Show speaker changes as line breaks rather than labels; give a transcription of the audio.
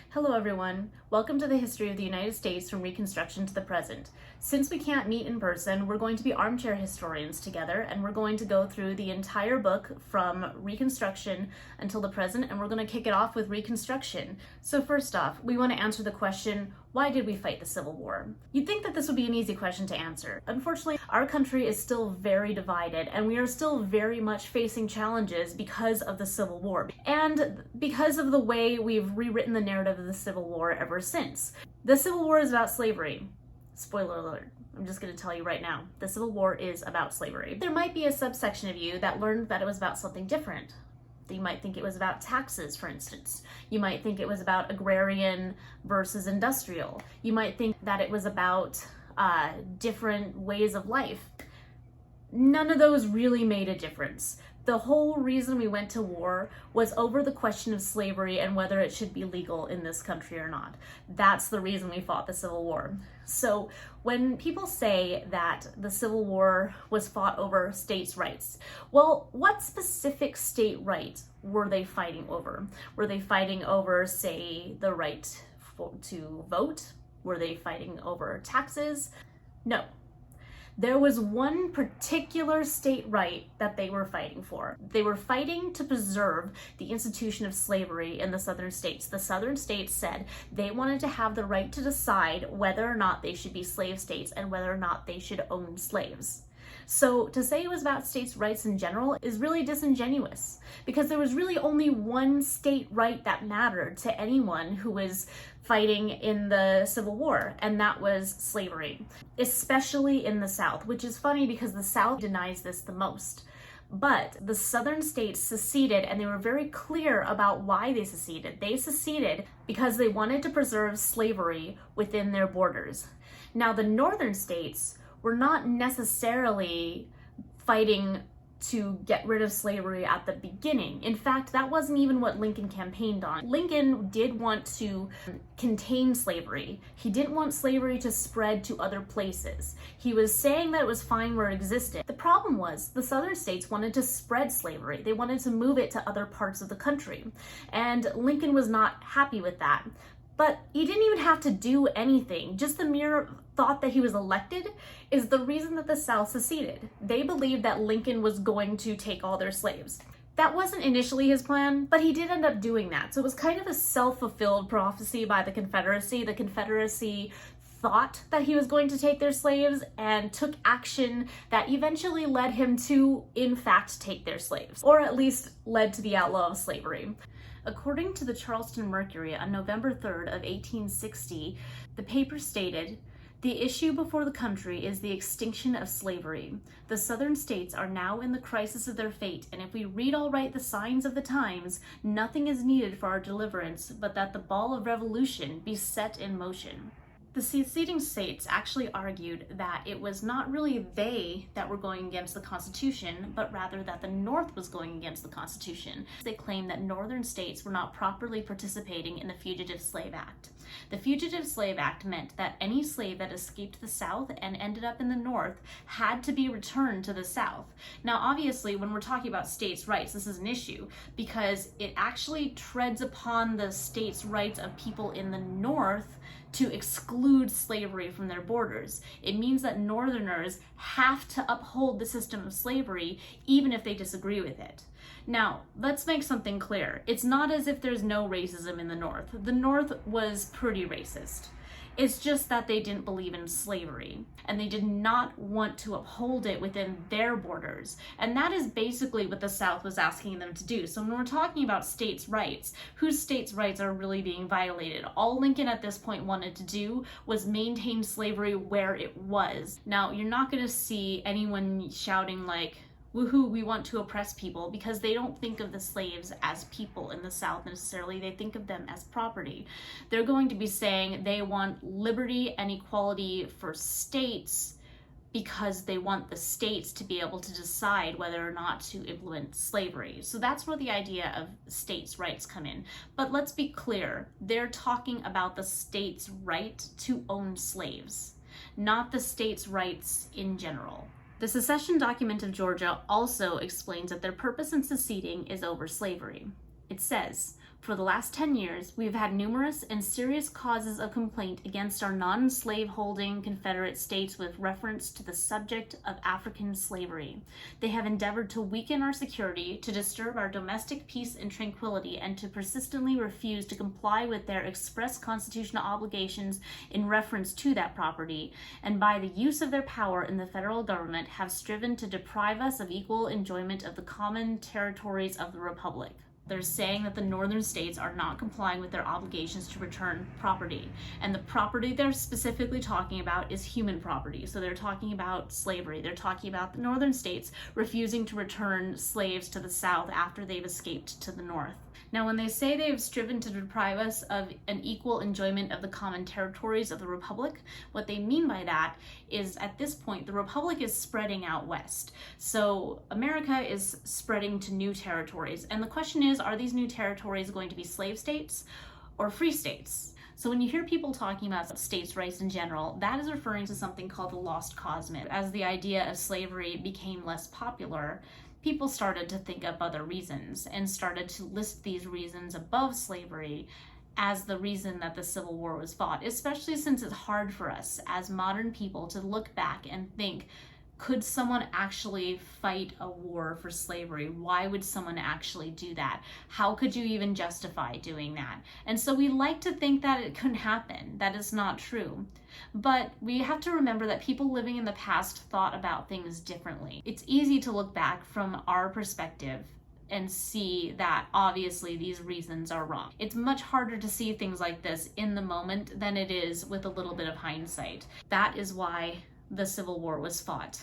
Hello everyone, welcome to the history of the United States from Reconstruction to the present. Since we can't meet in person, we're going to be armchair historians together, and we're going to go through the entire book from Reconstruction until the present, and we're going to kick it off with Reconstruction. So first off, we want to answer the question, why did we fight the Civil War? You'd think that this would be an easy question to answer. Unfortunately, our country is still very divided, and we are still very much facing challenges because of the Civil War, and because of the way we've rewritten the narrative of the Civil War ever since. The Civil War is about slavery. Spoiler alert. I'm just going to tell you right now, the Civil War is about slavery. There might be a subsection of you that learned that it was about something different. You might think it was about taxes, for instance. You might think it was about agrarian versus industrial. You might think that it was about different ways of life. None of those really made a difference. The whole reason we went to war was over the question of slavery and whether it should be legal in this country or not. That's the reason we fought the Civil War. So when people say that the Civil War was fought over states' rights, well, what specific state right were they fighting over? Were they fighting over, say, the right to vote? Were they fighting over taxes? No. There was one particular state right that they were fighting for. They were fighting to preserve the institution of slavery in the southern states. The southern states said they wanted to have the right to decide whether or not they should be slave states and whether or not they should own slaves. So to say it was about states' rights in general is really disingenuous, because there was really only one state right that mattered to anyone who was fighting in the Civil War, and that was slavery, especially in the South, which is funny because the South denies this the most. But the southern states seceded, and they were very clear about why they seceded. They seceded because they wanted to preserve slavery within their borders. Now, the northern states were not necessarily fighting to get rid of slavery at the beginning. In fact, that wasn't even what Lincoln campaigned on. Lincoln did want to contain slavery. He didn't want slavery to spread to other places. He was saying that it was fine where it existed. The problem was the southern states wanted to spread slavery. They wanted to move it to other parts of the country. And Lincoln was not happy with that. But he didn't even have to do anything. Just the mere thought that he was elected is the reason that the South seceded. They believed that Lincoln was going to take all their slaves. That wasn't initially his plan, but he did end up doing that. So it was kind of a self-fulfilled prophecy by the Confederacy. The Confederacy thought that he was going to take their slaves and took action that eventually led him to, in fact, take their slaves, or at least led to the outlaw of slavery. According to the Charleston Mercury on November 3rd of 1860, the paper stated, "The issue before the country is the extinction of slavery. The southern states are now in the crisis of their fate, and if we read aright the signs of the times, nothing is needed for our deliverance but that the ball of revolution be set in motion." The seceding states actually argued that it was not really they that were going against the Constitution, but rather that the North was going against the Constitution. They claimed that northern states were not properly participating in the Fugitive Slave Act. The Fugitive Slave Act meant that any slave that escaped the South and ended up in the North had to be returned to the South. Now, obviously, when we're talking about states' rights, this is an issue because it actually treads upon the states' rights of people in the North to exclude slavery from their borders. It means that Northerners have to uphold the system of slavery even if they disagree with it. Now, let's make something clear. It's not as if there's no racism in the North. The North was pretty racist. It's just that they didn't believe in slavery, and they did not want to uphold it within their borders. And that is basically what the South was asking them to do. So when we're talking about states' rights, whose states' rights are really being violated? All Lincoln at this point wanted to do was maintain slavery where it was. Now, you're not going to see anyone shouting like, "Woohoo, we want to oppress people," because they don't think of the slaves as people in the South necessarily. They think of them as property. They're going to be saying they want liberty and equality for states because they want the states to be able to decide whether or not to implement slavery. So that's where the idea of states' rights come in. But let's be clear, they're talking about the state's right to own slaves, not the state's rights in general. The secession document of Georgia also explains that their purpose in seceding is over slavery. It says, For the last 10 years, we've had numerous and serious causes of complaint against our non-slave-holding Confederate states with reference to the subject of African slavery. They have endeavored to weaken our security, to disturb our domestic peace and tranquility, and to persistently refuse to comply with their express constitutional obligations in reference to that property, and by the use of their power in the federal government have striven to deprive us of equal enjoyment of the common territories of the Republic. They're saying that the northern states are not complying with their obligations to return property. And the property they're specifically talking about is human property. So they're talking about slavery. They're talking about the northern states refusing to return slaves to the south after they've escaped to the north. Now, when they say they have striven to deprive us of an equal enjoyment of the common territories of the Republic, what they mean by that is at this point, the Republic is spreading out west. So America is spreading to new territories. And the question is, are these new territories going to be slave states or free states? So when you hear people talking about states' rights in general, that is referring to something called the lost cause myth. As the idea of slavery became less popular, people started to think up other reasons and started to list these reasons above slavery as the reason that the Civil War was fought, especially since it's hard for us as modern people to look back and think, could someone actually fight a war for slavery? Why would someone actually do that? How could you even justify doing that? And so we like to think that it couldn't happen. That is not true. But we have to remember that people living in the past thought about things differently. It's easy to look back from our perspective and see that obviously these reasons are wrong. It's much harder to see things like this in the moment than it is with a little bit of hindsight. That is why the Civil War was fought.